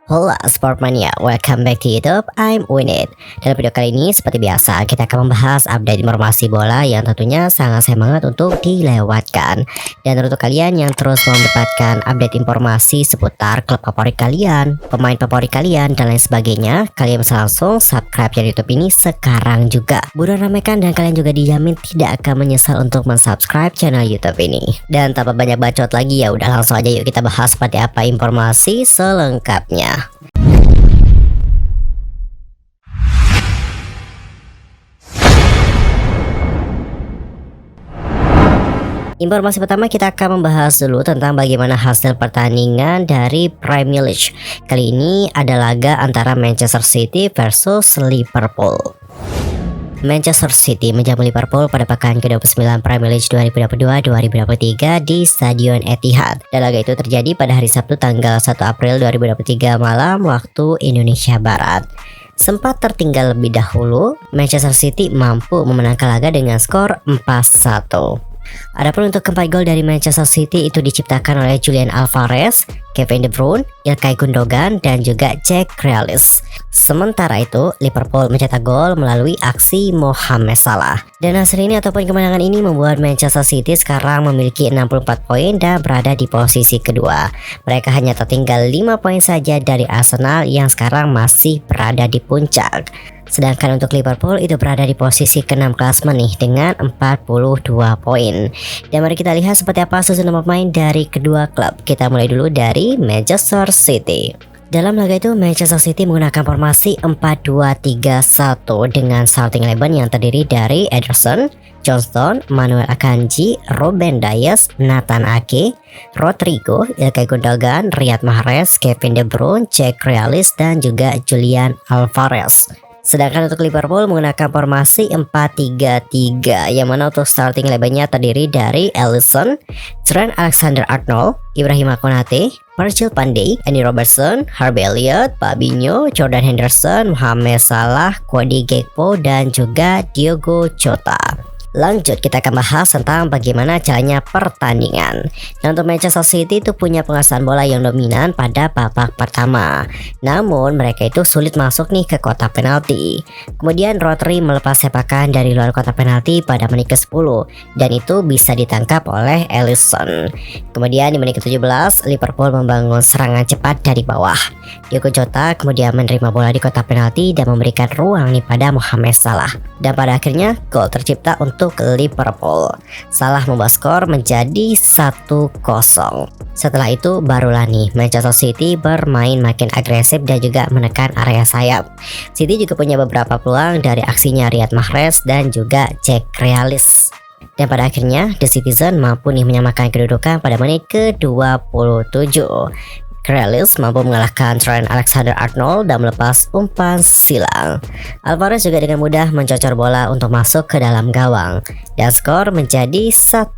Hola Sportmania, welcome back to YouTube, I'm Winit. Dalam video kali ini seperti biasa kita akan membahas update informasi bola yang tentunya sangat semangat untuk dilewatkan. Dan untuk kalian yang terus mendapatkan update informasi seputar klub favorit kalian, pemain favorit kalian dan lain sebagainya, kalian bisa langsung subscribe channel YouTube ini sekarang juga. Buruan ramaikan dan kalian juga dijamin tidak akan menyesal untuk mensubscribe channel YouTube ini. Dan tanpa banyak bacot lagi, ya udah langsung aja yuk kita bahas seperti apa informasi selengkapnya. Informasi pertama kita akan membahas dulu tentang bagaimana hasil pertandingan dari Premier League. Kali ini ada laga antara Manchester City versus Liverpool. Manchester City menjamu Liverpool pada pekan ke-29 Premier League 2022-2023 di Stadion Etihad. Dan laga itu terjadi pada hari Sabtu tanggal 1 April 2023 malam waktu Indonesia Barat. Sempat tertinggal lebih dahulu, Manchester City mampu memenangkan laga dengan skor 4-1. Adapun untuk keempat gol dari Manchester City itu diciptakan oleh Julian Alvarez, Kevin De Bruyne, Ilkay Gundogan, dan juga Jack Grealish. Sementara itu, Liverpool mencetak gol melalui aksi Mohamed Salah. Dan hasil ini ataupun kemenangan ini membuat Manchester City sekarang memiliki 64 poin dan berada di posisi kedua. Mereka hanya tertinggal 5 poin saja dari Arsenal yang sekarang masih berada di puncak. Sedangkan untuk Liverpool itu berada di posisi ke-6 klasemen nih dengan 42 poin. Dan mari kita lihat seperti apa susunan pemain dari kedua klub. Kita mulai dulu dari Manchester City. Dalam laga itu Manchester City menggunakan formasi 4-2-3-1 dengan starting 11 yang terdiri dari Ederson, Johnston, Manuel Akanji, Ruben Dias, Nathan Ake, Rodrigo, Ilkay Gundogan, Riyad Mahrez, Kevin De Bruyne, Jack Grealish, dan juga Julian Alvarez. Sedangkan untuk Liverpool menggunakan formasi 4-3-3 yang mana untuk starting 11-nya terdiri dari Alisson, Trent Alexander-Arnold, Ibrahima Konate, Virgil van Dijk, Andy Robertson, Harvey Elliott, Fabinho, Jordan Henderson, Mohamed Salah, Cody Gakpo, dan juga Diogo Jota. Lanjut kita akan bahas tentang bagaimana caranya pertandingan. Nah, untuk Manchester City itu punya penguasaan bola yang dominan pada babak pertama. Namun mereka itu sulit masuk nih ke kotak penalti. Kemudian Rodri melepas sepakan dari luar kotak penalti pada menit ke-10 dan itu bisa ditangkap oleh Alisson. Kemudian di menit ke-17 Liverpool membangun serangan cepat dari bawah. Diogo Jota kemudian menerima bola di kotak penalti dan memberikan ruang nih pada Mohamed Salah. Dan pada akhirnya gol tercipta untuk Liverpool. Salah membuat skor menjadi 1-0. Setelah itu barulah nih Manchester City bermain makin agresif dan juga menekan area sayap. City juga punya beberapa peluang dari aksinya Riyad Mahrez dan juga Jack Grealish. Dan pada akhirnya The Citizen mampu nih menyamakan kedudukan pada menit ke-27. Grealish mampu mengalahkan Trent Alexander-Arnold dan melepas umpan silang. Alvarez juga dengan mudah mencocor bola untuk masuk ke dalam gawang. Dan skor menjadi 1-1.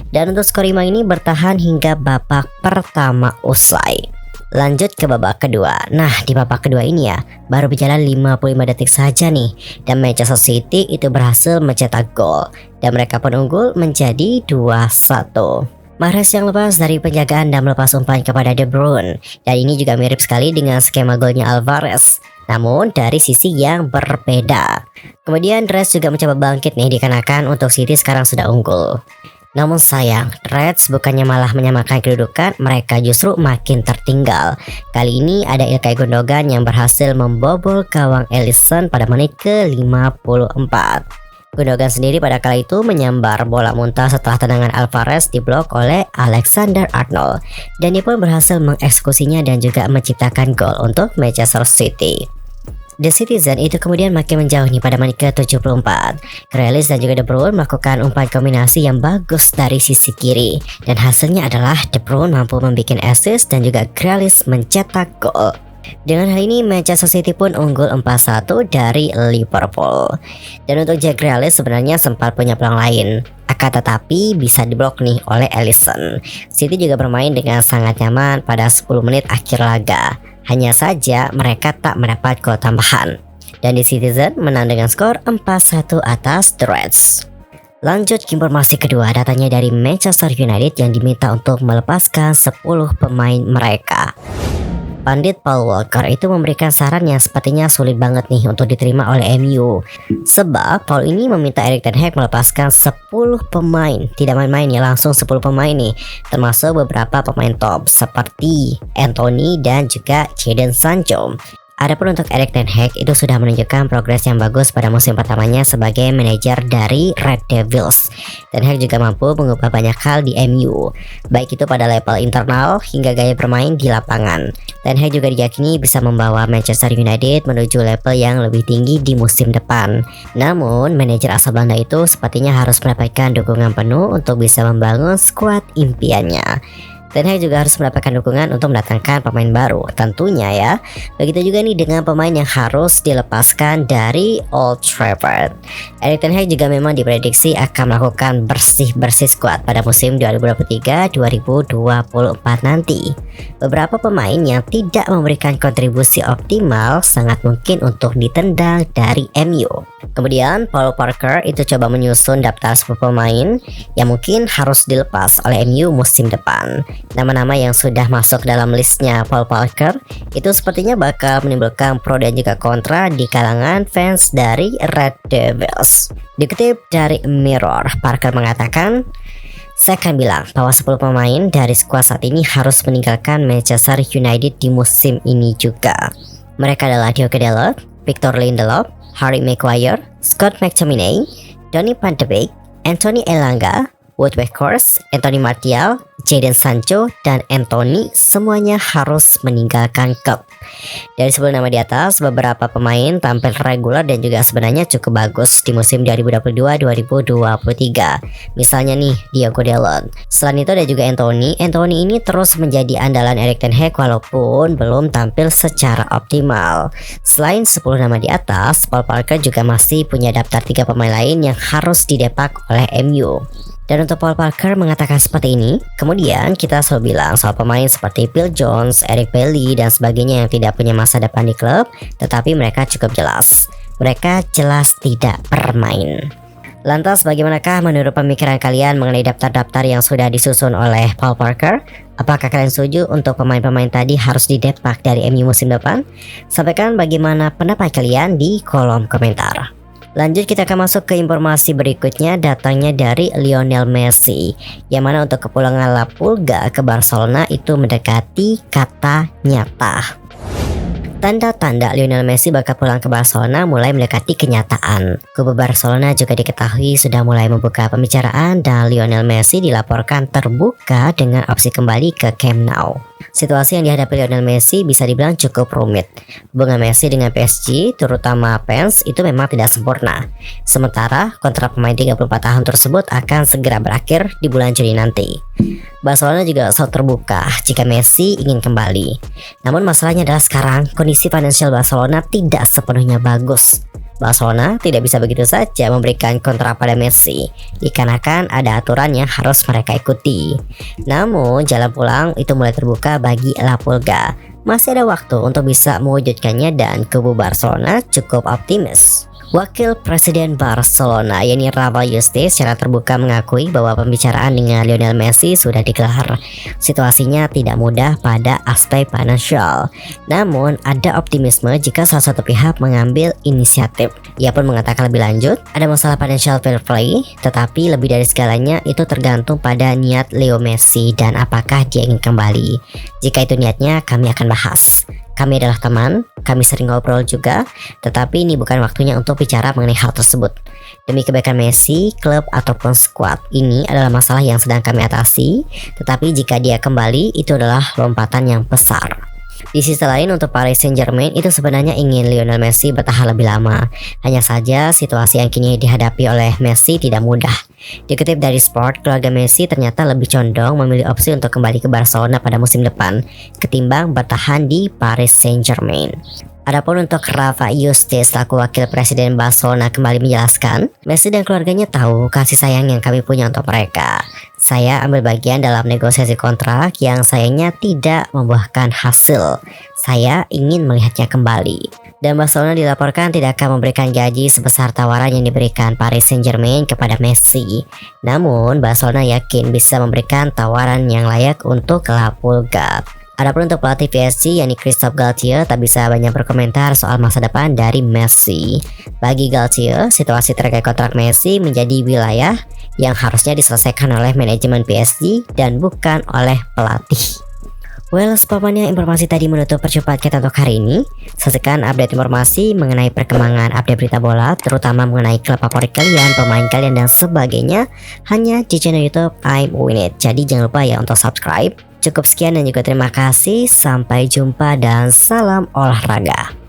Dan untuk skor imbang ini bertahan hingga babak pertama usai. Lanjut ke babak kedua. Nah, di babak kedua ini ya baru berjalan 55 detik saja nih dan Manchester City itu berhasil mencetak gol dan mereka pun unggul menjadi 2-1. Mahrez yang lepas dari penjagaan dan melepas umpan kepada De Bruyne. Dan ini juga mirip sekali dengan skema golnya Alvarez, namun dari sisi yang berbeda. Kemudian Reds juga mencoba bangkit nih dikarenakan untuk City sekarang sudah unggul. Namun sayang, Reds bukannya malah menyamakan kedudukan, mereka justru makin tertinggal. Kali ini ada Ilkay Gundogan yang berhasil membobol gawang Alisson pada menit ke-54. Gundogan sendiri pada kala itu menyambar bola muntah setelah tendangan Alvarez diblok oleh Alexander-Arnold. Dan dia pun berhasil mengeksekusinya dan juga menciptakan gol untuk Manchester City. The Citizen itu kemudian makin menjauh nih pada menit ke-74. Grealish dan juga De Bruyne melakukan umpan kombinasi yang bagus dari sisi kiri. Dan hasilnya adalah De Bruyne mampu membuat assist dan juga Grealish mencetak gol. Dengan hal ini Manchester City pun unggul 4-1 dari Liverpool. Dan untuk Jack Grealish sebenarnya sempat punya peluang lain, akan tetapi bisa diblok nih oleh Alisson. City juga bermain dengan sangat nyaman pada 10 menit akhir laga. Hanya saja mereka tak mendapat gol tambahan. Dan di Citizen menang dengan skor 4-1 atas The Reds. Lanjut ke informasi kedua, datanya dari Manchester United yang diminta untuk melepaskan 10 pemain mereka. Pandit Paul Walker itu memberikan saran yang sepertinya sulit banget nih untuk diterima oleh MU. Sebab Paul ini meminta Erik ten Hag melepaskan 10 pemain. Tidak main-main ya, langsung 10 pemain nih. Termasuk beberapa pemain top seperti Anthony dan juga Jadon Sancho. Adapun untuk Erik ten Hag itu sudah menunjukkan progres yang bagus pada musim pertamanya sebagai manajer dari Red Devils. Ten Hag juga mampu mengubah banyak hal di MU, baik itu pada level internal hingga gaya bermain di lapangan. Ten Hag juga diyakini bisa membawa Manchester United menuju level yang lebih tinggi di musim depan. Namun, manajer asal Belanda itu sepertinya harus mendapatkan dukungan penuh untuk bisa membangun skuad impiannya. Ten Hag juga harus mendapatkan dukungan untuk mendatangkan pemain baru tentunya ya. Begitu juga nih dengan pemain yang harus dilepaskan dari Old Trafford. Erik ten Hag juga memang diprediksi akan melakukan bersih-bersih skuad pada musim 2023-2024 nanti. Beberapa pemain yang tidak memberikan kontribusi optimal sangat mungkin untuk ditendang dari MU. Kemudian Paul Parker itu coba menyusun daftar 10 pemain yang mungkin harus dilepas oleh MU musim depan. Nama-nama yang sudah masuk dalam listnya Paul Parker itu sepertinya bakal menimbulkan pro dan juga kontra di kalangan fans dari Red Devils. Dikutip dari Mirror, Parker mengatakan, "Saya akan bilang bahwa 10 pemain dari skuad saat ini harus meninggalkan Manchester United di musim ini juga. Mereka adalah Diogo Dalot, Victor Lindelof, Harry Maguire, Scott McTominay, Donny van de Beek, Anthony Elanga, Wout Weghorst, Anthony Martial, Jadon Sancho, dan Anthony semuanya harus meninggalkan klub." Dari 10 nama di atas, beberapa pemain tampil reguler dan juga sebenarnya cukup bagus di musim 2022-2023. Misalnya nih, Diogo Dalot. Selain itu ada juga Anthony. Anthony ini terus menjadi andalan Erik ten Hag walaupun belum tampil secara optimal. Selain 10 nama di atas, Paul Parker juga masih punya daftar 3 pemain lain yang harus didepak oleh MU. Dan untuk Paul Parker mengatakan seperti ini, kemudian kita selalu bilang soal pemain seperti Phil Jones, Eric Bailly, dan sebagainya yang tidak punya masa depan di klub, tetapi mereka cukup jelas. Mereka jelas tidak bermain. Lantas bagaimanakah menurut pemikiran kalian mengenai daftar-daftar yang sudah disusun oleh Paul Parker? Apakah kalian setuju untuk pemain-pemain tadi harus didepak dari MU musim depan? Sampaikan bagaimana pendapat kalian di kolom komentar. Lanjut kita akan masuk ke informasi berikutnya, datangnya dari Lionel Messi, yang mana untuk kepulangan La Pulga ke Barcelona itu mendekati kata nyata. Tanda-tanda Lionel Messi bakal pulang ke Barcelona mulai mendekati kenyataan. Kubu Barcelona juga diketahui sudah mulai membuka pembicaraan dan Lionel Messi dilaporkan terbuka dengan opsi kembali ke Camp Nou. Situasi yang dihadapi Lionel Messi bisa dibilang cukup rumit. Hubungan Messi dengan PSG, terutama fans, itu memang tidak sempurna. Sementara kontrak pemain 34 tahun tersebut akan segera berakhir di bulan Juni nanti. Barcelona juga selalu terbuka jika Messi ingin kembali. Namun masalahnya adalah sekarang kondisi finansial Barcelona tidak sepenuhnya bagus. Barcelona tidak bisa begitu saja memberikan kontrak pada Messi, dikarenakan ada aturan yang harus mereka ikuti. Namun jalan pulang itu mulai terbuka bagi La Pulga. Masih ada waktu untuk bisa mewujudkannya dan kubu Barcelona cukup optimis. Wakil Presiden Barcelona yakni Rafa Yuste secara terbuka mengakui bahwa pembicaraan dengan Lionel Messi sudah digelar. Situasinya tidak mudah pada aspek finansial. Namun ada optimisme jika salah satu pihak mengambil inisiatif. Ia pun mengatakan lebih lanjut, ada masalah financial fair play, tetapi lebih dari segalanya itu tergantung pada niat Leo Messi dan apakah dia ingin kembali. Jika itu niatnya, kami akan bahas. Kami adalah teman, kami sering ngobrol juga, tetapi ini bukan waktunya untuk bicara mengenai hal tersebut. Demi kebaikan Messi, klub ataupun skuad, ini adalah masalah yang sedang kami atasi, tetapi jika dia kembali, itu adalah lompatan yang besar. Di sisi lain untuk Paris Saint-Germain itu sebenarnya ingin Lionel Messi bertahan lebih lama. Hanya saja situasi yang kini dihadapi oleh Messi tidak mudah. Dikutip dari Sport, keluarga Messi ternyata lebih condong memilih opsi untuk kembali ke Barcelona pada musim depan ketimbang bertahan di Paris Saint-Germain. Adapun untuk Rafa Yuste selaku wakil presiden Barcelona kembali menjelaskan, Messi dan keluarganya tahu kasih sayang yang kami punya untuk mereka. Saya ambil bagian dalam negosiasi kontrak yang sayangnya tidak membuahkan hasil. Saya ingin melihatnya kembali. Dan Barcelona dilaporkan tidak akan memberikan gaji sebesar tawaran yang diberikan Paris Saint-Germain kepada Messi. Namun Barcelona yakin bisa memberikan tawaran yang layak untuk La Pulga. Adapun untuk pelatih PSG yakni Christophe Galtier tak bisa banyak berkomentar soal masa depan dari Messi. Bagi Galtier, situasi terkait kontrak Messi menjadi wilayah yang harusnya diselesaikan oleh manajemen PSG dan bukan oleh pelatih. Well, sepapannya informasi tadi menutup perjumpaan kita untuk hari ini. Saksikan update informasi mengenai perkembangan update berita bola, terutama mengenai klub favorit kalian, pemain kalian, dan sebagainya hanya di channel YouTube I'm Win It. Jadi jangan lupa ya untuk subscribe. Cukup sekian dan juga terima kasih. Sampai jumpa dan salam olahraga.